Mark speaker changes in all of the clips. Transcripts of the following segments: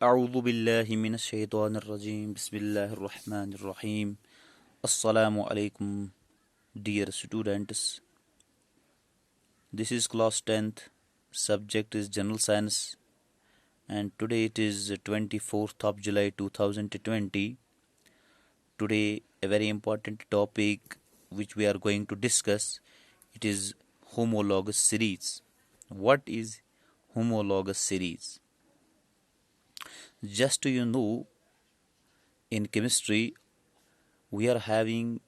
Speaker 1: अऊज़ु बिल्लाहि मिनश शैतानिर रजीम बिस्मिल्लाहिर रहमानिर रहीम अस्सलामु अलैकुम dear students. This is class 10th. Subject is general science, and today it is 24th of July 2020. Today a very important topic which we are going to discuss, it is homologous series. What is homologous series? Just so you know, in chemistry we are having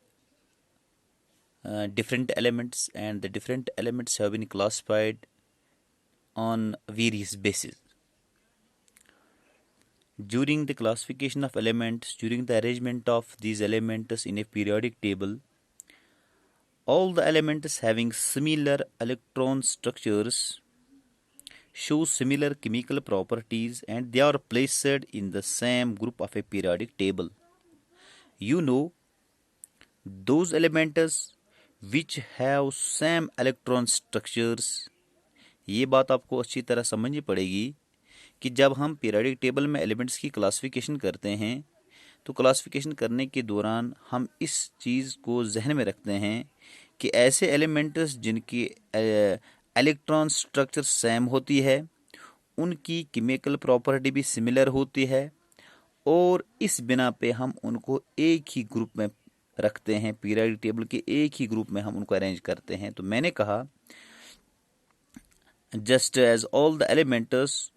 Speaker 1: different elements, and the different elements have been classified on various bases. During the classification of elements, during the arrangement of these elements in a periodic table, all the elements having similar electron structures show similar chemical properties, and they are placed in the same group of a periodic table. You know, those elements which have same electron structures, ये बात आपको अच्छी तरह समझनी पड़ेगी कि जब हम पीरियोडिक टेबल में एलिमेंट्स की क्लासिफिकेशन करते हैं तो क्लासिफिकेशन करने के दौरान हम इस चीज़ को जहन में रखते हैं कि ऐसे एलिमेंट्स जिनकी इलेक्ट्रॉन स्ट्रक्चर सेम होती है, उनकी केमिकल प्रॉपर्टी भी सिमिलर होती है, और इस बिना पे हम उनको एक ही ग्रुप में रखते हैं, पीरियोडिक टेबल के एक ही ग्रुप में हम उनको अरेंज करते हैं. तो मैंने कहा just as all the elements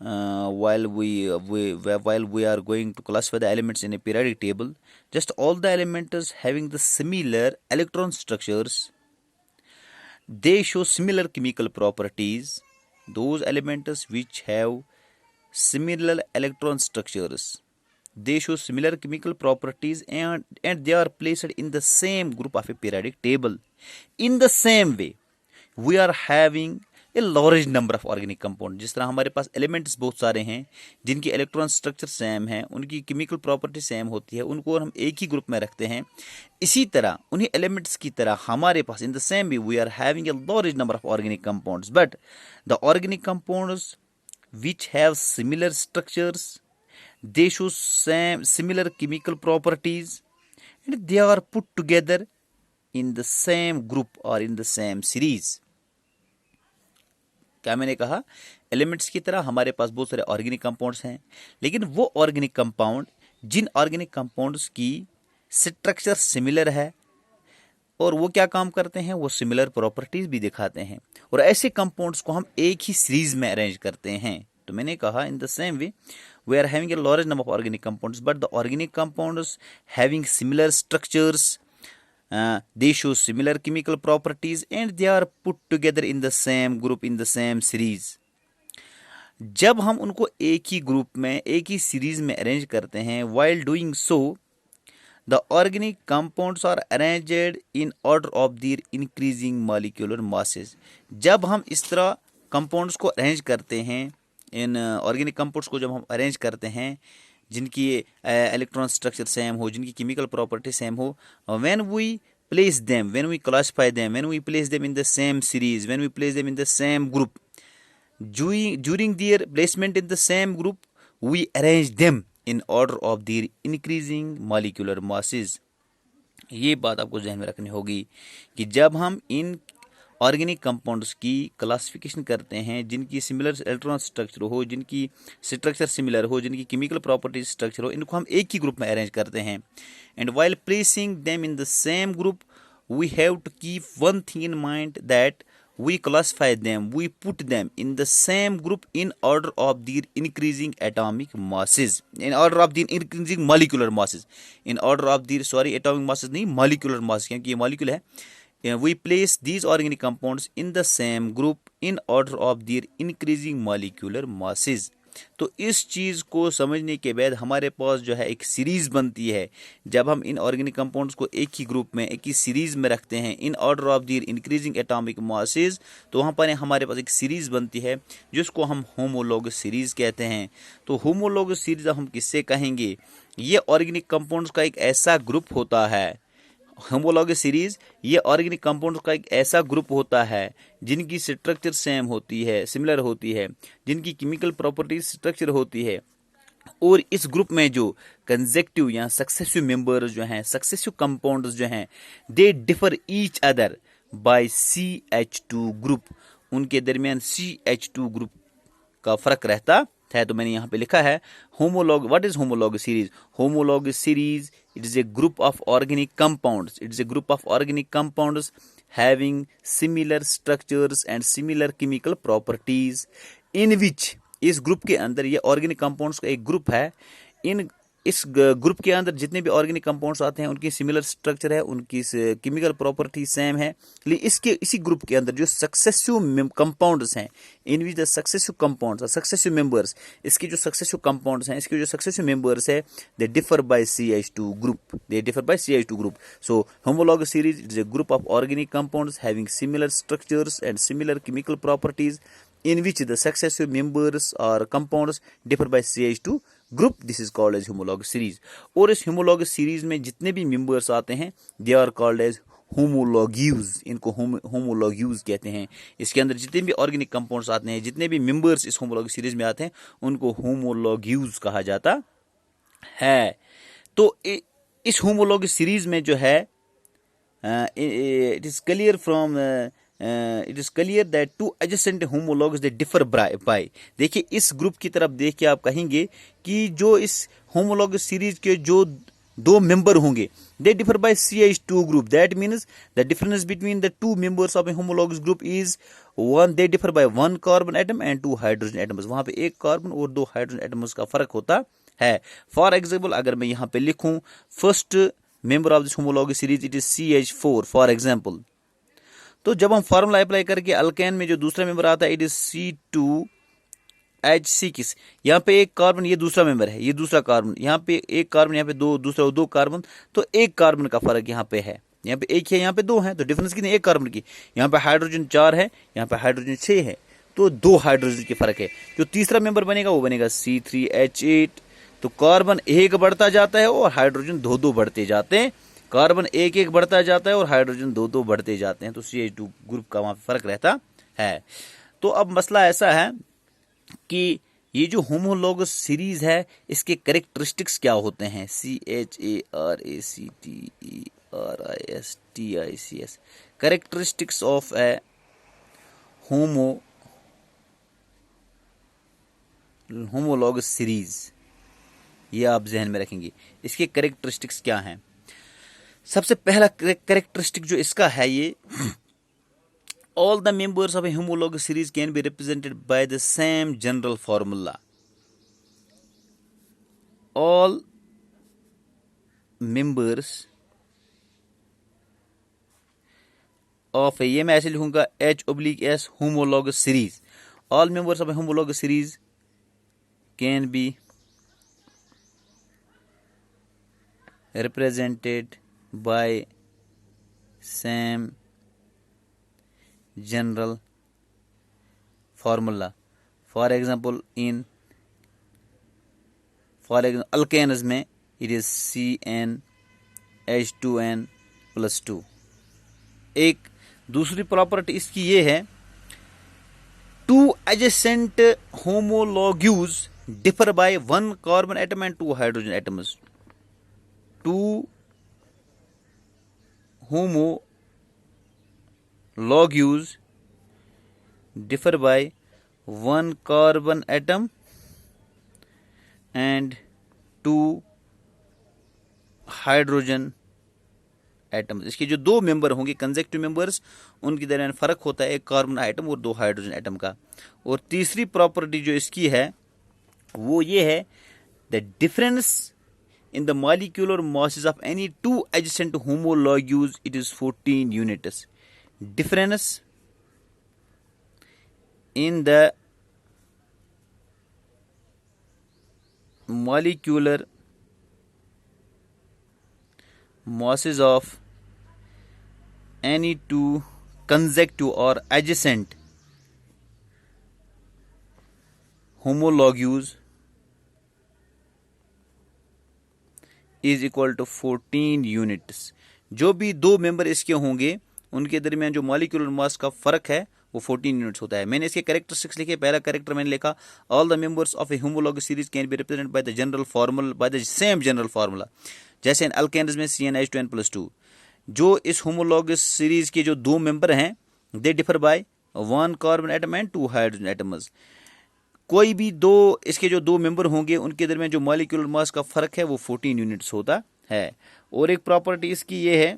Speaker 1: while we are going to classify the elements in a periodic table, just all the elements having the similar electron structures, they show similar chemical properties. Those elements which have similar electron structures, they show similar chemical properties, and they are placed in the same group of a periodic table. In the same way, we are having A large number of organic compound. जिस तरह हमारे पास elements बहुत सारे हैं जिनकी electron structure same है, उनकी chemical property same होती है, उनको हम एक ही ग्रुप में रखते हैं. इसी तरह उन्हीं एलिमेंट्स की तरह हमारे पास in the same way we are having a large number of organic compounds, but the organic compounds which have similar structures, they show similar chemical properties, and they are put together in the same group or in the same series. क्या मैंने कहा? Elements की तरह हमारे पास बहुत सारे organic compounds हैं, लेकिन वो ऑर्गेनिक कंपाउंड जिन ऑर्गेनिक कंपाउंड्स की स्ट्रक्चर सिमिलर है और वो क्या काम करते हैं, वो सिमिलर प्रॉपर्टीज भी दिखाते हैं, और ऐसे कंपाउंड्स को हम एक ही सीरीज में अरेंज करते हैं. तो मैंने कहा in the same way we are having a large number of organic compounds, but the organic compounds having similar structures, they show similar chemical properties, and they are put together in the same group in the same series. जब हम उनको एक ही group में एक ही series में arrange करते हैं, while doing so the organic compounds are arranged in order of their increasing molecular masses. जब हम इस तरह कंपाउंड्स को अरेंज करते हैं, इन ऑर्गेनिक कंपाउंड्स को जब हम अरेंज करते हैं जिनकी इलेक्ट्रॉन स्ट्रक्चर सेम हो, जिनकी केमिकल प्रॉपर्टी सेम हो, when we place them, when we classify them, when we place them in the same series, when we place them in the same group, during their placement in the same group, we arrange them in order of their increasing molecular masses. ये बात आपको ध्यान में रखनी होगी कि जब हम इन ऑर्गेनिक कंपाउंड्स की क्लासिफिकेशन करते हैं जिनकी सिमिलर इलेक्ट्रॉन स्ट्रक्चर हो, जिनकी स्ट्रक्चर सिमिलर हो, जिनकी केमिकल प्रॉपर्टी स्ट्रक्चर हो, इनको हम एक ही ग्रुप में अरेंज करते हैं. And while placing them in the same group, we have to keep one thing in mind that we classify them, we put them in the same group in order of their increasing atomic masses, in order of their increasing molecular masses, in order of their atomic masses नहीं, molecular masses, क्योंकि ये molecule है. We place these organic compounds in the same group in order of their increasing molecular masses. तो इस चीज़ को समझने के बाद हमारे पास जो है एक सीरीज़ बनती है. जब हम इन ऑर्गेनिक कंपाउंड्स को एक ही ग्रुप में एक ही सीरीज़ में रखते हैं in order of their increasing atomic masses, तो वहाँ पर हमारे पास एक सीरीज़ बनती है जिसको हम होमोलॉगस सीरीज़ कहते हैं. तो होमोलॉगस सीरीज़ हम किससे कहेंगे? ये ऑर्गेनिक कंपाउंड्स का एक ऐसा ग्रुप होता है, होमोलॉगस सीरीज ये ऑर्गेनिक कंपाउंड्स का एक ऐसा ग्रुप होता है जिनकी स्ट्रक्चर सेम होती है, सिमिलर होती है, जिनकी केमिकल प्रॉपर्टीज स्ट्रक्चर होती है, और इस ग्रुप में जो कंजेक्टिव या सक्सेसिव मेंबर्स जो हैं, सक्सेसिव कंपाउंड्स जो हैं, they differ each other by CH2 group, उनके दरमियान CH2 ग्रुप का फर्क रहता है। तो मैंने यहाँ पे लिखा है homolog, what is homolog series? Homolog series, it is a group of organic compounds, it is a group of organic compounds having similar structures and similar chemical properties in which, इस ग्रुप के अंदर, ये ऑर्गेनिक कंपाउंड्स का एक group है, इस ग्रुप के अंदर जितने भी ऑर्गेनिक कंपाउंड्स आते हैं उनकी सिमिलर स्ट्रक्चर है, उनकी केमिकल प्रॉपर्टी सेम है। लेकिन इसी ग्रुप के अंदर जो सक्सेसिव कंपाउंड्स हैं, in which the successive compounds, successive members, इसके जो सक्सेसिव कंपाउंड्स हैं, इसके जो सक्सेसिव मेंबर्स है, they differ by CH2 group, they differ by CH2 group. So homologue series is a group of organic compounds having similar structures and similar chemical properties in which the successive members or compounds differ by CH2 group, this is called as homologous series। और इस homologous series में जितने भी members आते हैं they are called as homologues, इनको homologues कहते हैं। इसके अंदर जितने भी ऑर्गेनिक कंपाउंड्स आते हैं, जितने भी मेंबर्स इस homologous सीरीज में आते हैं, उनको homologues कहा जाता है। तो इस homologous सीरीज में जो है it is clear that two adjacent homologues they differ by, देखिए इस ग्रुप की तरफ देख के आप कहेंगे कि जो इस homologous सीरीज के जो दो मेंबर होंगे, they differ by CH2 group, that means the difference between the two members of a homologous group is one, they differ by one carbon atom and two hydrogen atoms, वहां पे एक carbon और दो hydrogen atoms का फर्क होता है। For example अगर मैं यहाँ पे लिखूं first member of this homologous series it is CH4 for example, तो जब हम फार्मूला अप्लाई करके अल्केन में जो दूसरा मेंबर आता है इट इज C2H6, यहाँ पे एक कार्बन, ये दूसरा मेंबर है, ये दूसरा कार्बन, यहाँ पे एक कार्बन, यहाँ पे दो कार्बन, तो एक कार्बन का फर्क यहाँ पे है, यहाँ पे एक है, यहाँ पे दो है, तो डिफरेंस कितनी, एक कार्बन की। यहाँ पे हाइड्रोजन 4 है, यहाँ पे हाइड्रोजन 6 है, तो दो हाइड्रोजन के फर्क है। जो तीसरा मेंबर बनेगा वो बनेगा C3H8, तो कार्बन एक बढ़ता जाता है और हाइड्रोजन दो बढ़ते जाते हैं, कार्बन एक बढ़ता जाता है और हाइड्रोजन दो बढ़ते जाते हैं, तो CH2 ग्रुप का वहां फर्क रहता है। तो अब मसला ऐसा है कि ये जो होमोलॉगस सीरीज है इसके कैरेक्टरिस्टिक्स क्या होते हैं? CHARACTERISTICS, characteristics of A homologous series, ये आप जहन में रखेंगे। इसके कैरेक्टरिस्टिक्स क्या हैं? सबसे पहला कैरेक्टरिस्टिक जो इसका है, ये all the members of a homologous series can be represented by the same general formula, all members of a, ये मैं ऐसे लिखूंगा H/S homologous series, all members of a homologous series can be represented by same general formula। For example alkanes में it is CnH2n+2। एक दूसरी property इसकी ये है, two adjacent homologues differ by one carbon atom and two hydrogen atoms. Two homologues differ by one carbon atom and two hydrogen atoms। इसके जो दो member होंगे कंजेक्टिव मेंबर्स, उनके दरमियान फर्क होता है एक कार्बन आइटम और दो हाइड्रोजन एटम का। और तीसरी प्रॉपर्टी जो इसकी है वो ये है, the difference in the molecular masses of any two adjacent homologues it is 14 units। difference in the molecular masses of any two consecutive or adjacent homologues is equal to 14 units. जो भी दो member इसके होंगे उनके दरमियान जो molecular mass का फर्क है वो 14 यूनिट्स होता है। मैंने इसके कैरेक्टरिस्टिक्स लिखे। पहला कैरेक्टर मैंने लिखा, all the members of A homologous series can be represented by the general formula, by the same general formula. जैसे इन अल्केन्स में CnH2n+2, जो इस होमोलॉगस सीरीज के जो दो मेंबर हैं, they differ by 1 carbon atom and 2 hydrogen atoms. कोई भी दो इसके जो दो मेंबर होंगे उनके दरमियान जो मॉलिक्यूलर मास का फर्क है वो 14 यूनिट्स होता है। और एक प्रॉपर्टी इसकी ये है,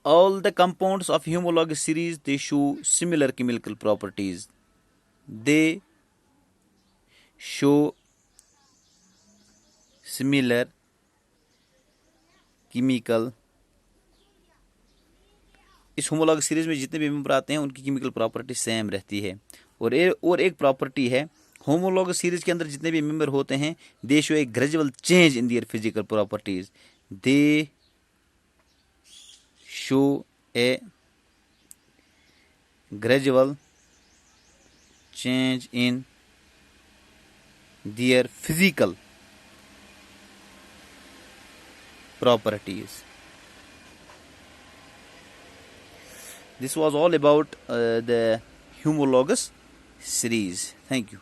Speaker 1: all the compounds of homologous series they show similar chemical properties, they show similar chemical, इस होमोलॉगस सीरीज में जितने भी मेंबर आते हैं उनकी केमिकल प्रॉपर्टी सेम रहती है। और एक प्रॉपर्टी है, होमोलॉगस सीरीज के अंदर जितने भी मेंबर होते हैं दे show A gradual change in their physical properties, they show a gradual change in their physical properties. This was all about the homologous series. Thank you.